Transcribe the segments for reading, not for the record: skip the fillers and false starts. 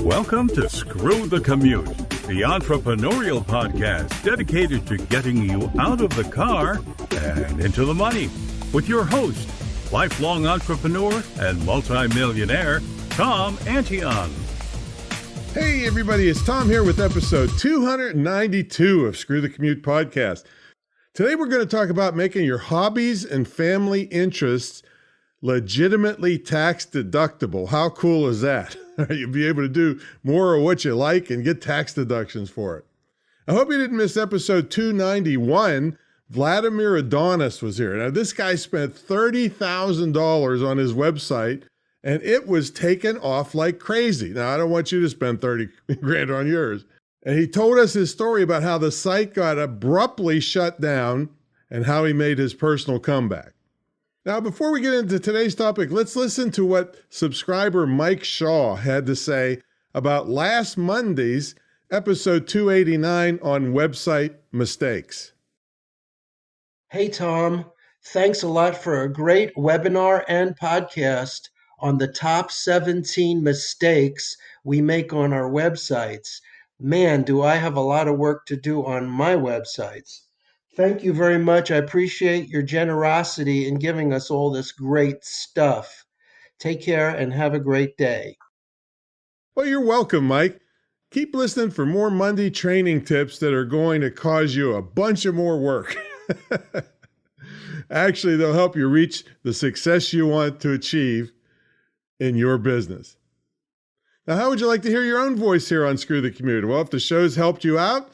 Welcome to Screw the Commute, the entrepreneurial podcast dedicated to getting you out of the car and into the money. With your host, lifelong entrepreneur and multimillionaire, Tom Antion. Hey everybody, it's Tom here with episode 292 of Screw the Commute podcast. Today we're going to talk about making your hobbies and family interests legitimately tax deductible. How cool is that? You'll be able to do more of what you like and get tax deductions for it. I hope you didn't miss episode 291. Vladimir Adonis was here. Now, this guy spent $30,000 on his website, and it was taken off like crazy. Now, I don't want you to spend 30 grand on yours. And he told us his story about how the site got abruptly shut down and how he made his personal comeback. Now, before we get into today's topic, let's listen to what subscriber Mike Shaw had to say about last Monday's episode 289 on website mistakes. Hey, Tom. Thanks a lot for a great webinar and podcast on the top 17 mistakes we make on our websites. Man, do I have a lot of work to do on my websites. Thank you very much. I appreciate your generosity in giving us all this great stuff. Take care and have a great day. Well, you're welcome, Mike. Keep listening for more Monday training tips that are going to cause you a bunch of more work. Actually, they'll help you reach the success you want to achieve in your business. Now, how would you like to hear your own voice here on Screw the Commute? Well, if the show's helped you out,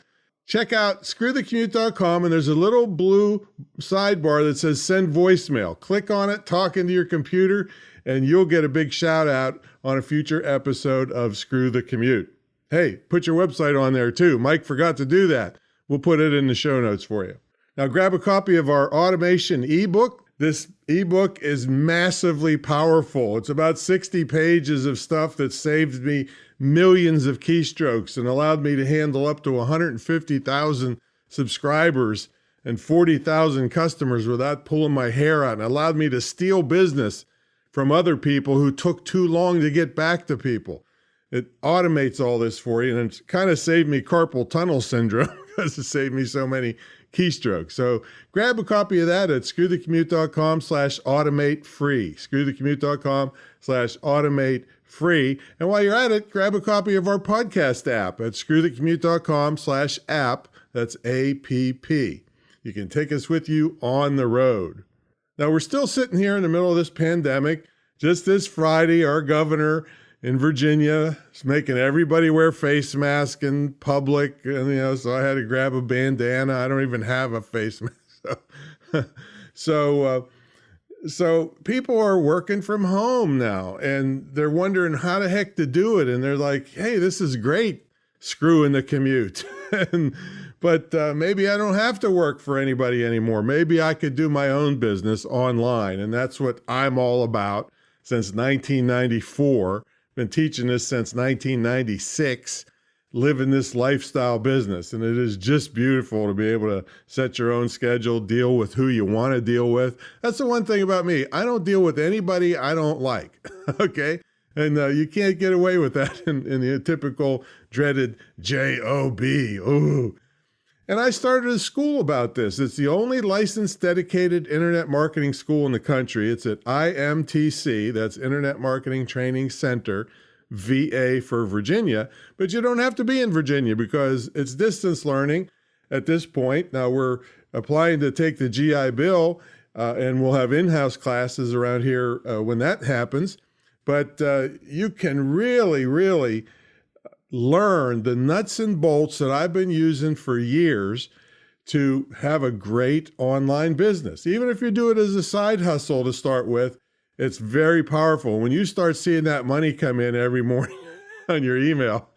check out screwthecommute.com, and there's a little blue sidebar that says send voicemail. Click on it, talk into your computer, and you'll get a big shout out on a future episode of Screw the Commute. Hey, put your website on there too. Mike forgot to do that. We'll put it in the show notes for you. Now grab a copy of our automation ebook. This ebook is massively powerful. It's about 60 pages of stuff that saved me millions of keystrokes and allowed me to handle up to 150,000 subscribers and 40,000 customers without pulling my hair out, and allowed me to steal business from other people who took too long to get back to people. It automates all this for you, and it's kind of saved me carpal tunnel syndrome because it saved me so many keystrokes. So grab a copy of that at screwthecommute.com/automate free. Screwthecommute.com/automate free. And while you're at it, grab a copy of our podcast app at screwthecommute.com/app. That's APP. You can take us with you on the road. Now, we're still sitting here in the middle of this pandemic. Just this Friday, our governor in Virginia is making everybody wear face masks in public. And, so I had to grab a bandana. I don't even have a face mask. So people are working from home now, and they're wondering how the heck to do it. And they're like, hey, this is great, screwing the commute. But maybe I don't have to work for anybody anymore. Maybe I could do my own business online. And that's what I'm all about since 1994. Been teaching this since 1996, living this lifestyle business. And it is just beautiful to be able to set your own schedule, deal with who you want to deal with. That's the one thing about me. I don't deal with anybody I don't like. Okay. And you can't get away with that in the typical dreaded JOB. Ooh. And I started a school about this. It's the only licensed dedicated internet marketing school in the country. It's at IMTC, that's Internet Marketing Training Center, VA for Virginia. But you don't have to be in Virginia because it's distance learning at this point. Now we're applying to take the GI Bill, and we'll have in-house classes around here when that happens. But you can really learn the nuts and bolts that I've been using for years to have a great online business. Even if you do it as a side hustle to start with, it's very powerful. When you start seeing that money come in every morning on your email,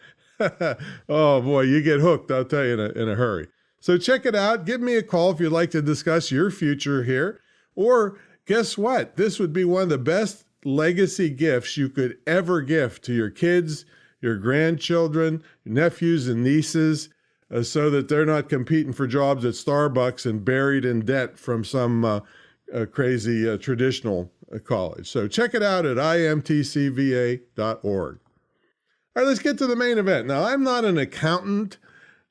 oh boy, you get hooked, I'll tell you, in a hurry. So check it out. Give me a call if you'd like to discuss your future here. Or guess what? This would be one of the best legacy gifts you could ever gift to your kids, your grandchildren, your nephews and nieces, so that they're not competing for jobs at Starbucks and buried in debt from some crazy traditional college. So check it out at imtcva.org. All right, let's get to the main event. Now, I'm not an accountant,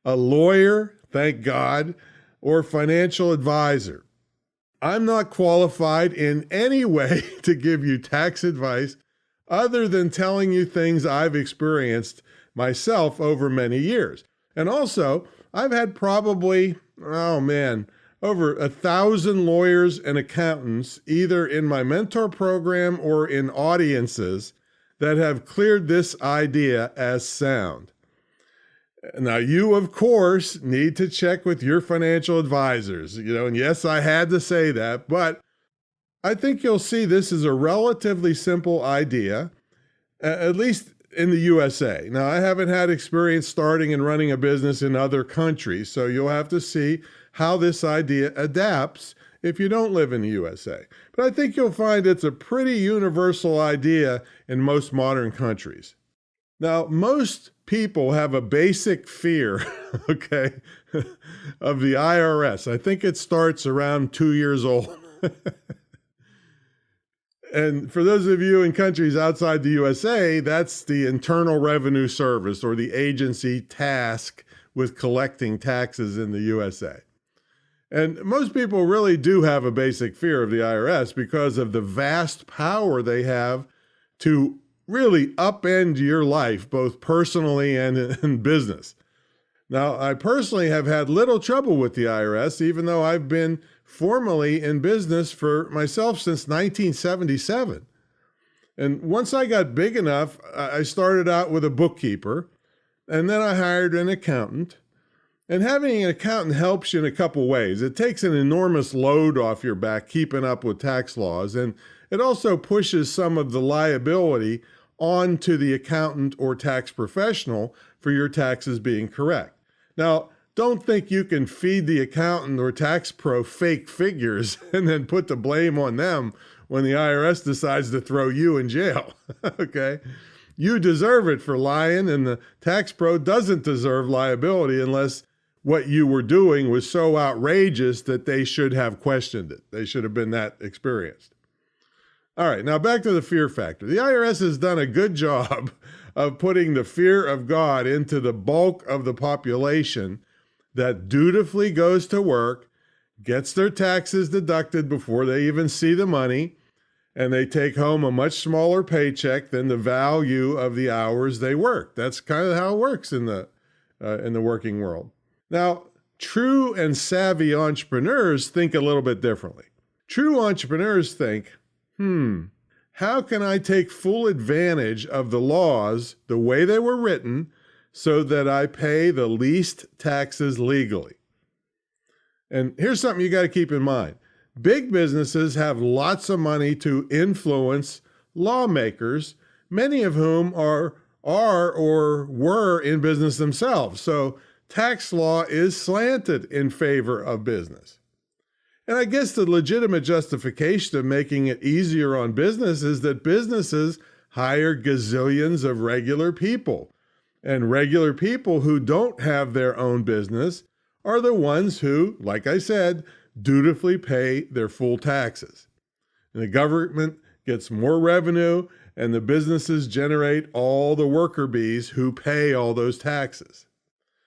a lawyer, thank God, or financial advisor. I'm not qualified in any way to give you tax advice other than telling you things I've experienced myself over many years. And also, I've had probably, over 1,000 lawyers and accountants, either in my mentor program or in audiences, that have cleared this idea as sound. Now, you, of course, need to check with your financial advisors, and yes, I had to say that, but I think you'll see this is a relatively simple idea, at least in the USA. Now, I haven't had experience starting and running a business in other countries, so you'll have to see how this idea adapts if you don't live in the USA. But I think you'll find it's a pretty universal idea in most modern countries. Now, most people have a basic fear, okay, of the IRS. I think it starts around 2 years old. And for those of you in countries outside the USA, that's the Internal Revenue Service, or the agency tasked with collecting taxes in the USA. And most people really do have a basic fear of the IRS because of the vast power they have to really upend your life, both personally and in business. Now, I personally have had little trouble with the IRS, even though I've been formally in business for myself since 1977. And once I got big enough, I started out with a bookkeeper, and then I hired an accountant. And having an accountant helps you in a couple ways. It takes an enormous load off your back keeping up with tax laws, and it also pushes some of the liability onto the accountant or tax professional for your taxes being correct. Now, don't think you can feed the accountant or tax pro fake figures and then put the blame on them when the IRS decides to throw you in jail, okay? You deserve it for lying, and the tax pro doesn't deserve liability unless what you were doing was so outrageous that they should have questioned it. They should have been that experienced. All right, now back to the fear factor. The IRS has done a good job of putting the fear of God into the bulk of the population that dutifully goes to work, gets their taxes deducted before they even see the money, and they take home a much smaller paycheck than the value of the hours they work. That's kind of how it works in the working world. Now, true and savvy entrepreneurs think a little bit differently. True entrepreneurs think, how can I take full advantage of the laws the way they were written so that I pay the least taxes legally? And here's something you got to keep in mind. Big businesses have lots of money to influence lawmakers, many of whom are or were in business themselves. So tax law is slanted in favor of business. And I guess the legitimate justification of making it easier on business is that businesses hire gazillions of regular people. And regular people who don't have their own business are the ones who, like I said, dutifully pay their full taxes. And the government gets more revenue, and the businesses generate all the worker bees who pay all those taxes.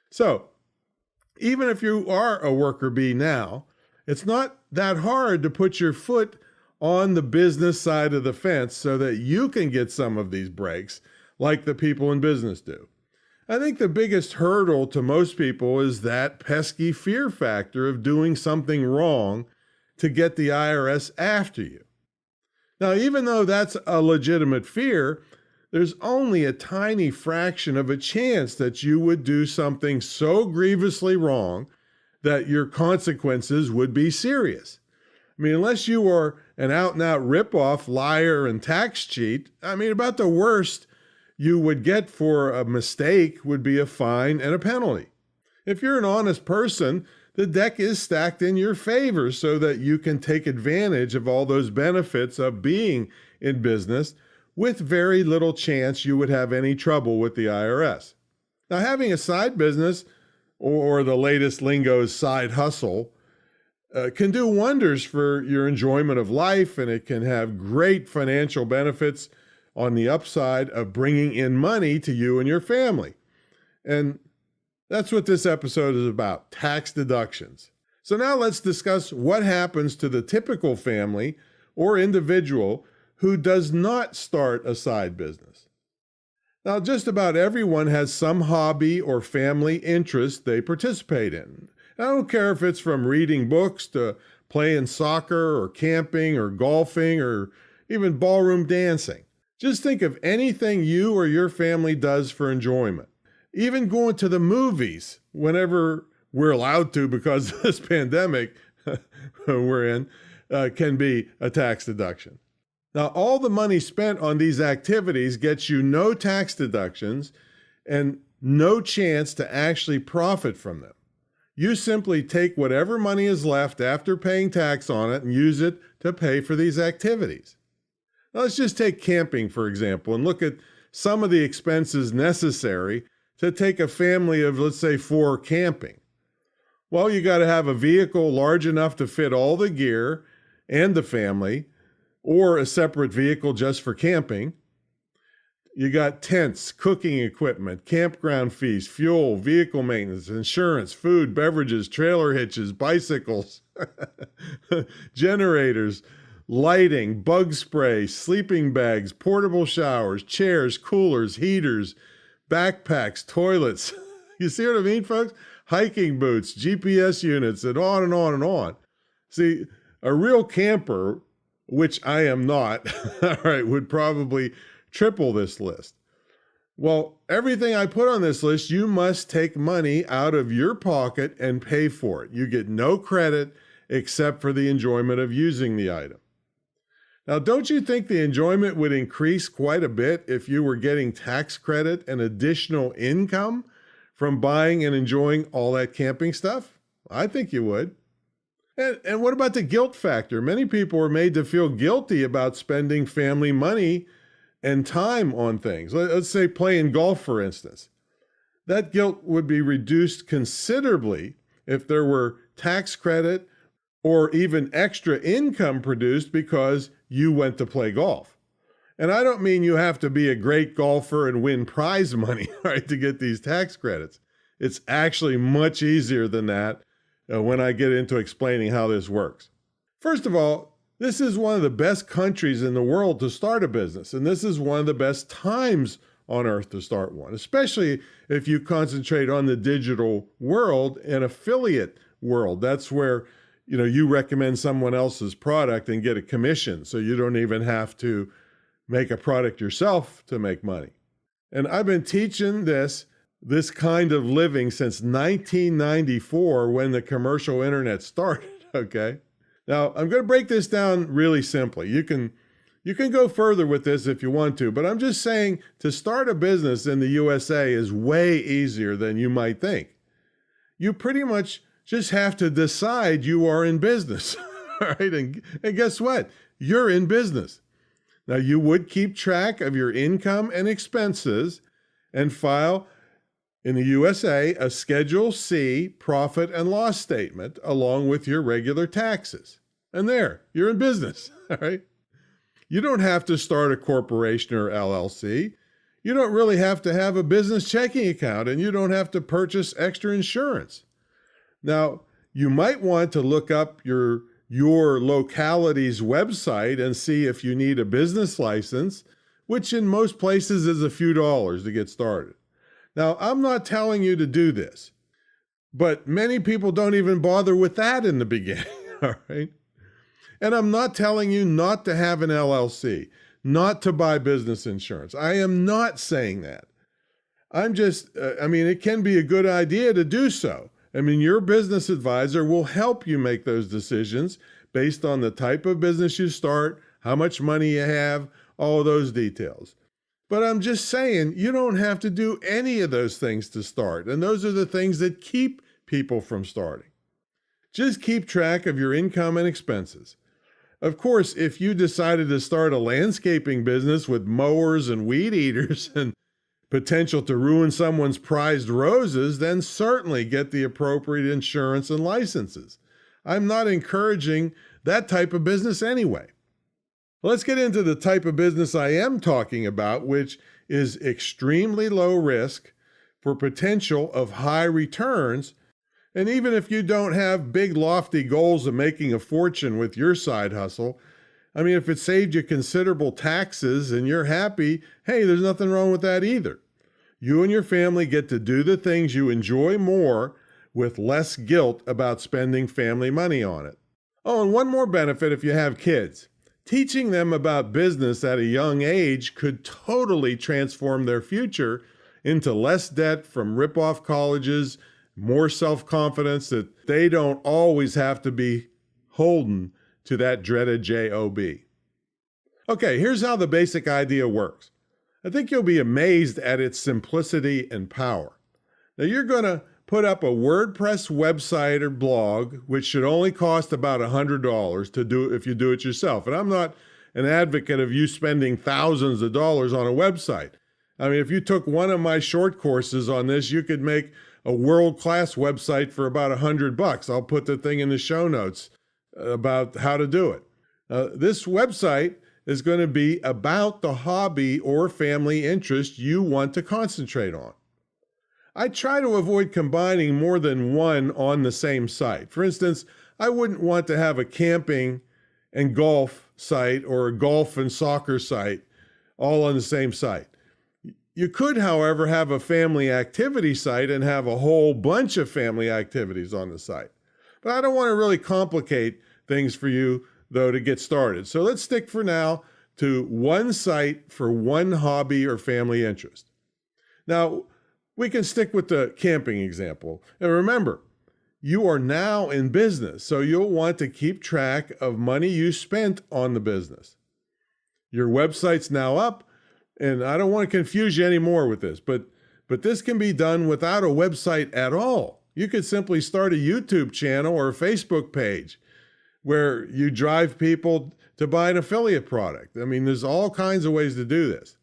So, even if you are a worker bee now, it's not that hard to put your foot on the business side of the fence so that you can get some of these breaks like the people in business do. I think the biggest hurdle to most people is that pesky fear factor of doing something wrong to get the IRS after you. Now, even though that's a legitimate fear, there's only a tiny fraction of a chance that you would do something so grievously wrong that your consequences would be serious. I mean, unless you are an out-and-out ripoff, liar, and tax cheat, about the worst you would get for a mistake would be a fine and a penalty. If you're an honest person, the deck is stacked in your favor so that you can take advantage of all those benefits of being in business with very little chance you would have any trouble with the IRS. Now, having a side business, or the latest lingo is side hustle, can do wonders for your enjoyment of life, and it can have great financial benefits on the upside of bringing in money to you and your family. And that's what this episode is about, tax deductions. So now let's discuss what happens to the typical family or individual who does not start a side business. Now, just about everyone has some hobby or family interest they participate in. I don't care if it's from reading books to playing soccer or camping or golfing or even ballroom dancing. Just think of anything you or your family does for enjoyment. Even going to the movies whenever we're allowed to because of this pandemic we're in can be a tax deduction. Now, all the money spent on these activities gets you no tax deductions and no chance to actually profit from them. You simply take whatever money is left after paying tax on it and use it to pay for these activities. Now, let's just take camping, for example, and look at some of the expenses necessary to take a family of, let's say, 4 camping. Well, you got to have a vehicle large enough to fit all the gear and the family, or a separate vehicle just for camping. You got tents, cooking equipment, campground fees, fuel, vehicle maintenance, insurance, food, beverages, trailer hitches, bicycles, generators, lighting, bug spray, sleeping bags, portable showers, chairs, coolers, heaters, backpacks, toilets. You see what I mean, folks? Hiking boots, GPS units, and on and on and on. See, a real camper, which I am not, all right, would probably triple this list. Well, everything I put on this list, you must take money out of your pocket and pay for it. You get no credit except for the enjoyment of using the item. Now, don't you think the enjoyment would increase quite a bit if you were getting tax credit and additional income from buying and enjoying all that camping stuff? I think you would. And what about the guilt factor? Many people are made to feel guilty about spending family money and time on things. Let's say playing golf, for instance. That guilt would be reduced considerably if there were tax credit or even extra income produced because you went to play golf. And I don't mean you have to be a great golfer and win prize money, right, to get these tax credits. It's actually much easier than that when I get into explaining how this works. First of all, this is one of the best countries in the world to start a business, and this is one of the best times on earth to start one, especially if you concentrate on the digital world and affiliate world. That's where you recommend someone else's product and get a commission, so you don't even have to make a product yourself to make money. And I've been teaching this kind of living since 1994 when the commercial internet started, okay? Now, I'm going to break this down really simply. You can go further with this if you want to, but I'm just saying to start a business in the USA is way easier than you might think. You pretty much just have to decide you are in business, all right? And guess what? You're in business. Now, you would keep track of your income and expenses and file in the USA a Schedule C profit and loss statement along with your regular taxes. And there, you're in business, all right? You don't have to start a corporation or LLC. You don't really have to have a business checking account, and you don't have to purchase extra insurance. Now, you might want to look up your locality's website and see if you need a business license, which in most places is a few dollars to get started. Now, I'm not telling you to do this, but many people don't even bother with that in the beginning, all right? And I'm not telling you not to have an LLC, not to buy business insurance. I am not saying that. I'm just, it can be a good idea to do so. Your business advisor will help you make those decisions based on the type of business you start, how much money you have, all those details. But I'm just saying, you don't have to do any of those things to start. And those are the things that keep people from starting. Just keep track of your income and expenses. Of course, if you decided to start a landscaping business with mowers and weed eaters and potential to ruin someone's prized roses, then certainly get the appropriate insurance and licenses. I'm not encouraging that type of business anyway. Let's get into the type of business I am talking about, which is extremely low risk for potential of high returns. And even if you don't have big lofty goals of making a fortune with your side hustle, I mean, if it saved you considerable taxes and you're happy, hey, there's nothing wrong with that either. You and your family get to do the things you enjoy more with less guilt about spending family money on it. Oh, and one more benefit if you have kids. Teaching them about business at a young age could totally transform their future into less debt from rip-off colleges, more self-confidence that they don't always have to be holden to that dreaded job. Okay, here's how the basic idea works. I think you'll be amazed at its simplicity and power. Now, you're going to put up a WordPress website or blog, which should only cost about $100 to do if you do it yourself. And I'm not an advocate of you spending thousands of dollars on a website. I mean, if you took one of my short courses on this, you could make a world-class website for about $100. I'll put the thing in the show notes about how to do it. This website is going to be about the hobby or family interest you want to concentrate on. I try to avoid combining more than one on the same site. For instance, I wouldn't want to have a camping and golf site or a golf and soccer site all on the same site. You could, however, have a family activity site and have a whole bunch of family activities on the site. But I don't want to really complicate things for you, though, to get started. So let's stick for now to one site for one hobby or family interest. Now, we can stick with the camping example. And remember, you are now in business, so you'll want to keep track of money you spent on the business. Your website's now up, and I don't want to confuse you anymore with this, but this can be done without a website at all. You could simply start a YouTube channel or a Facebook page where you drive people to buy an affiliate product. I mean, there's all kinds of ways to do this.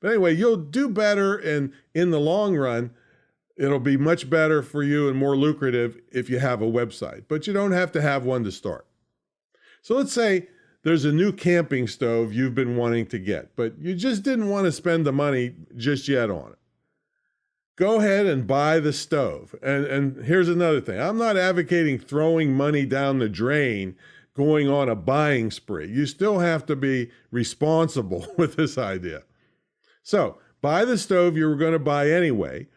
But anyway, you'll do better, and in the long run, it'll be much better for you and more lucrative if you have a website. But you don't have to have one to start. So let's say there's a new camping stove you've been wanting to get, but you just didn't want to spend the money just yet on it. Go ahead and buy the stove. And here's another thing. I'm not advocating throwing money down the drain, going on a buying spree. You still have to be responsible with this idea. So buy the stove you were going to buy anyway,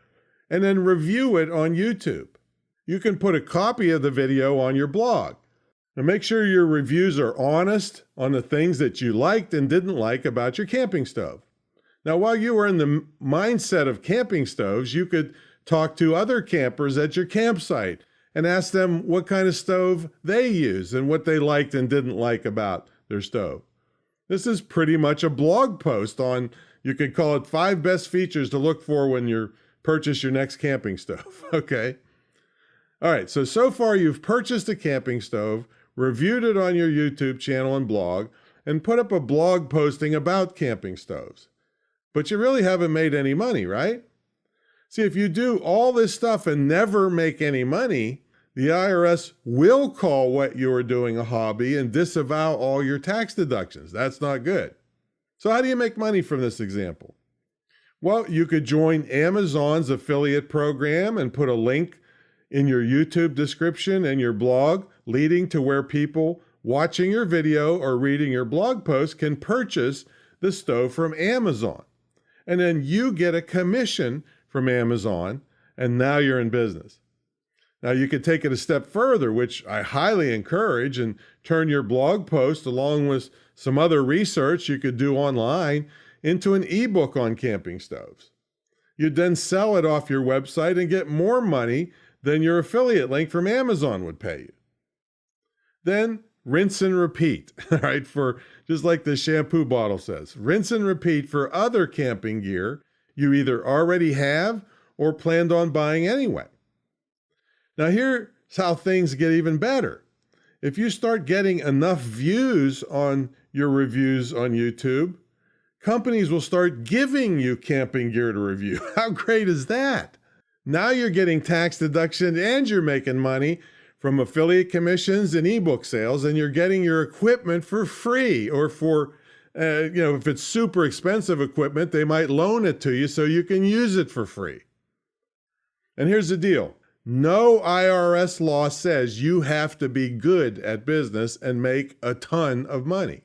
and then review it on YouTube. You can put a copy of the video on your blog. And make sure your reviews are honest on the things that you liked and didn't like about your camping stove. Now, while you were in the mindset of camping stoves, you could talk to other campers at your campsite and ask them what kind of stove they use and what they liked and didn't like about their stove. This is pretty much a blog post on, you could call it 5 best features to look for when you purchase your next camping stove, okay? All right, so far you've purchased a camping stove, reviewed it on your YouTube channel and blog, and put up a blog posting about camping stoves. But you really haven't made any money, right? See, if you do all this stuff and never make any money, the IRS will call what you are doing a hobby and disavow all your tax deductions. That's not good. So how do you make money from this example? Well, you could join Amazon's affiliate program and put a link in your YouTube description and your blog leading to where people watching your video or reading your blog post can purchase the stove from Amazon. And then you get a commission from Amazon, and now you're in business. Now you could take it a step further, which I highly encourage, and turn your blog post along with some other research you could do online into an ebook on camping stoves. You'd then sell it off your website and get more money than your affiliate link from Amazon would pay you. Then rinse and repeat, right? For just like the shampoo bottle says, rinse and repeat for other camping gear you either already have or planned on buying anyway. Now here's how things get even better. If you start getting enough views on your reviews on YouTube, companies will start giving you camping gear to review. How great is that? Now you're getting tax deduction and you're making money from affiliate commissions and ebook sales, and you're getting your equipment for free or for If it's super expensive equipment, they might loan it to you so you can use it for free. And here's the deal. No IRS law says you have to be good at business and make a ton of money.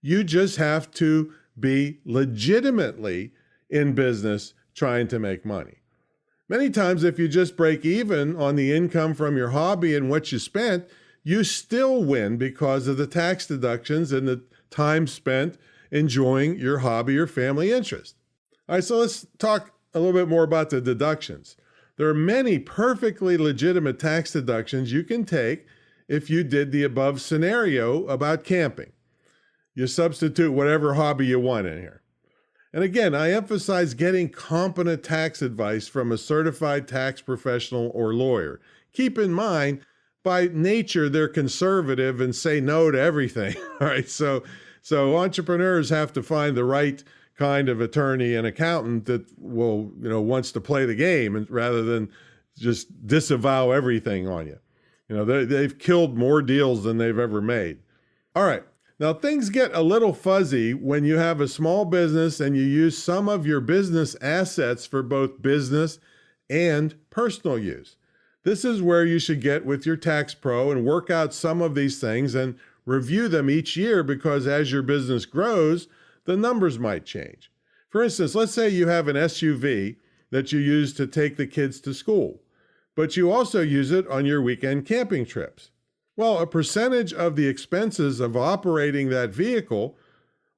You just have to be legitimately in business trying to make money. Many times, if you just break even on the income from your hobby and what you spent, you still win because of the tax deductions and the time spent enjoying your hobby or family interest. All right, so let's talk a little bit more about the deductions. There are many perfectly legitimate tax deductions you can take if you did the above scenario about camping. You substitute whatever hobby you want in here. And again, I emphasize getting competent tax advice from a certified tax professional or lawyer. Keep in mind, by nature, they're conservative and say no to everything. All right, so entrepreneurs have to find the right kind of attorney and accountant that will, wants to play the game rather than just disavow everything on you. They've killed more deals than they've ever made. All right. Now, things get a little fuzzy when you have a small business and you use some of your business assets for both business and personal use. This is where you should get with your tax pro and work out some of these things and review them each year, because as your business grows, the numbers might change. For instance, let's say you have an SUV that you use to take the kids to school, but you also use it on your weekend camping trips. Well, a percentage of the expenses of operating that vehicle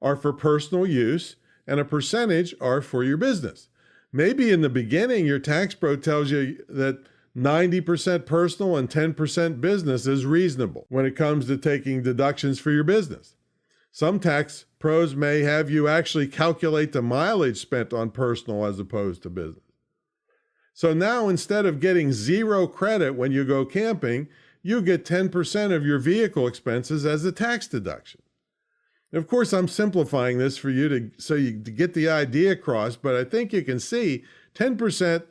are for personal use, and a percentage are for your business. Maybe in the beginning, your tax pro tells you that 90% personal and 10% business is reasonable when it comes to taking deductions for your business. Some tax pros may have you actually calculate the mileage spent on personal as opposed to business. So now, instead of getting zero credit when you go camping, you get 10% of your vehicle expenses as a tax deduction. Of course, I'm simplifying this for you to get the idea across, but I think you can see 10%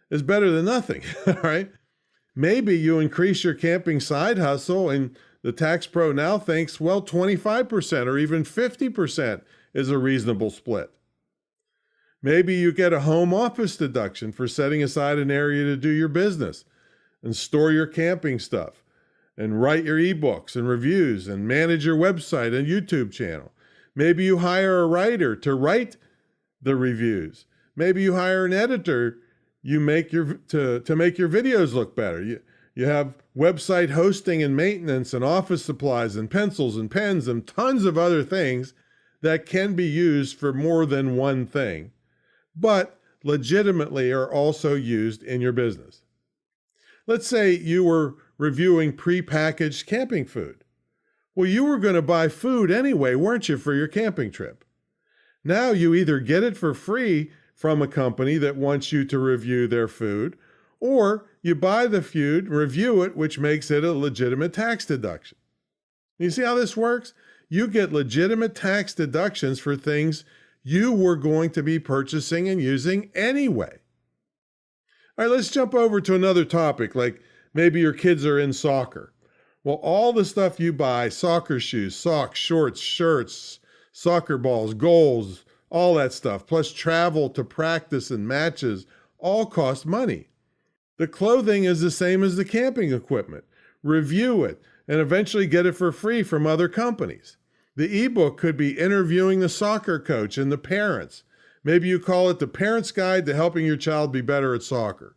is better than nothing, all right? Maybe you increase your camping side hustle and the tax pro now thinks, 25% or even 50% is a reasonable split. Maybe you get a home office deduction for setting aside an area to do your business and store your camping stuff and write your ebooks and reviews and manage your website and YouTube channel. Maybe you hire a writer to write the reviews. Maybe you hire an editor to make your videos look better. You have website hosting and maintenance and office supplies and pencils and pens and tons of other things that can be used for more than one thing, but legitimately are also used in your business. Let's say you were reviewing prepackaged camping food. Well, you were going to buy food anyway, weren't you, for your camping trip? Now you either get it for free from a company that wants you to review their food, or you buy the food, review it, which makes it a legitimate tax deduction. You see how this works? You get legitimate tax deductions for things you were going to be purchasing and using anyway. All right, let's jump over to another topic, like maybe your kids are in soccer. Well, all the stuff you buy, soccer shoes, socks, shorts, shirts, soccer balls, goals, all that stuff, plus travel to practice and matches, all cost money. The clothing is the same as the camping equipment. Review it and eventually get it for free from other companies. The ebook could be interviewing the soccer coach and the parents. Maybe you call it the Parent's Guide to Helping Your Child Be Better at Soccer.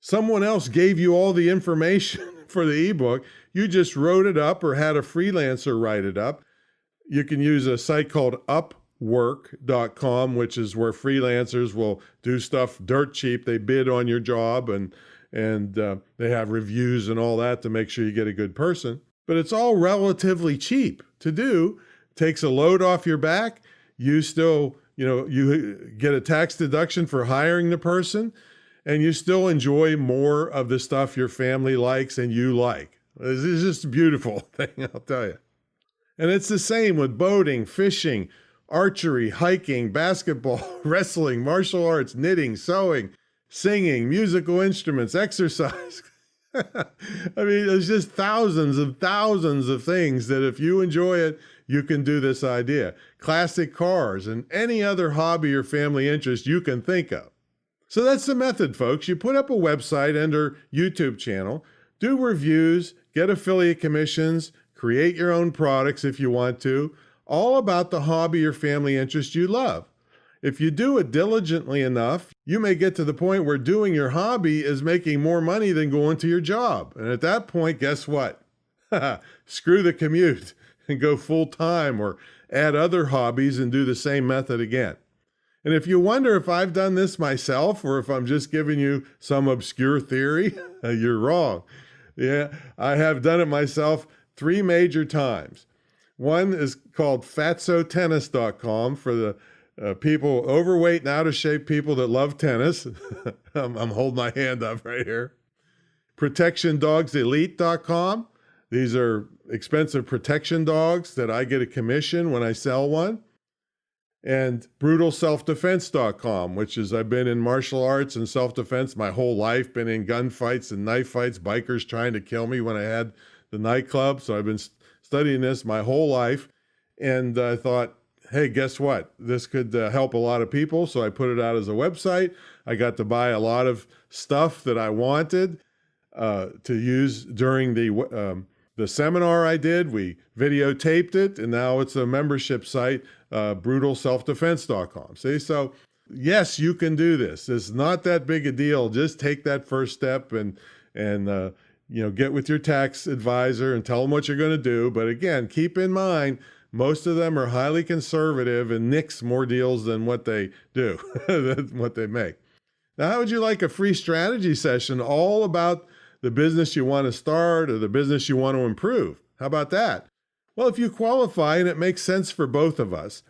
Someone else gave you all the information for the ebook. You just wrote it up or had a freelancer write it up. You can use a site called Upwork.com, which is where freelancers will do stuff dirt cheap. They bid on your job and they have reviews and all that to make sure you get a good person. But it's all relatively cheap to do. Takes a load off your back. You still you get a tax deduction for hiring the person, and you still enjoy more of the stuff your family likes and you like. It's just a beautiful thing, I'll tell you. And it's the same with boating, fishing, archery, hiking, basketball, wrestling, martial arts, knitting, sewing, singing, musical instruments, exercise. I mean, there's just thousands and thousands of things that if you enjoy it, you can do this idea. Classic cars and any other hobby or family interest you can think of. So that's the method, folks. You put up a website and or YouTube channel, do reviews, get affiliate commissions, create your own products if you want to, all about the hobby or family interest you love. If you do it diligently enough, you may get to the point where doing your hobby is making more money than going to your job. And at that point, guess what? Screw the commute and go full time or add other hobbies and do the same method again. And if you wonder if I've done this myself or if I'm just giving you some obscure theory, you're wrong. Yeah, I have done it myself 3 major times. One is called fatsotennis.com for the people, overweight and out of shape people that love tennis. I'm holding my hand up right here. ProtectionDogsElite.com. These are expensive protection dogs that I get a commission when I sell one. And BrutalSelfDefense.com, which is I've been in martial arts and self-defense my whole life, been in gunfights and knife fights, bikers trying to kill me when I had the nightclub. So I've been studying this my whole life. And I thought, hey, guess what? This could help a lot of people. So I put it out as a website. I got to buy a lot of stuff that I wanted to use during the seminar I did. We videotaped it, and now it's a membership site, BrutalSelfDefense.com. See, so yes, you can do this. It's not that big a deal. Just take that first step and get with your tax advisor and tell them what you're going to do. But again, keep in mind, most of them are highly conservative and nix more deals than what they do, than what they make. Now, how would you like a free strategy session all about the business you want to start or the business you want to improve? How about that? Well, if you qualify and it makes sense for both of us,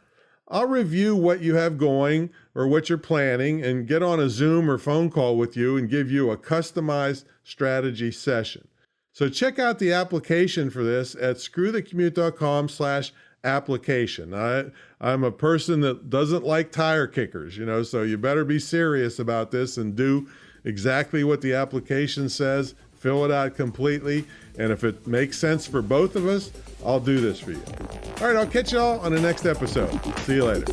I'll review what you have going or what you're planning and get on a Zoom or phone call with you and give you a customized strategy session. So check out the application for this at screwthecommute.com/application. I'm a person that doesn't like tire kickers, so you better be serious about this and do exactly what the application says, fill it out completely, and if it makes sense for both of us, I'll do this for you. All right, I'll catch y'all on the next episode. See you later.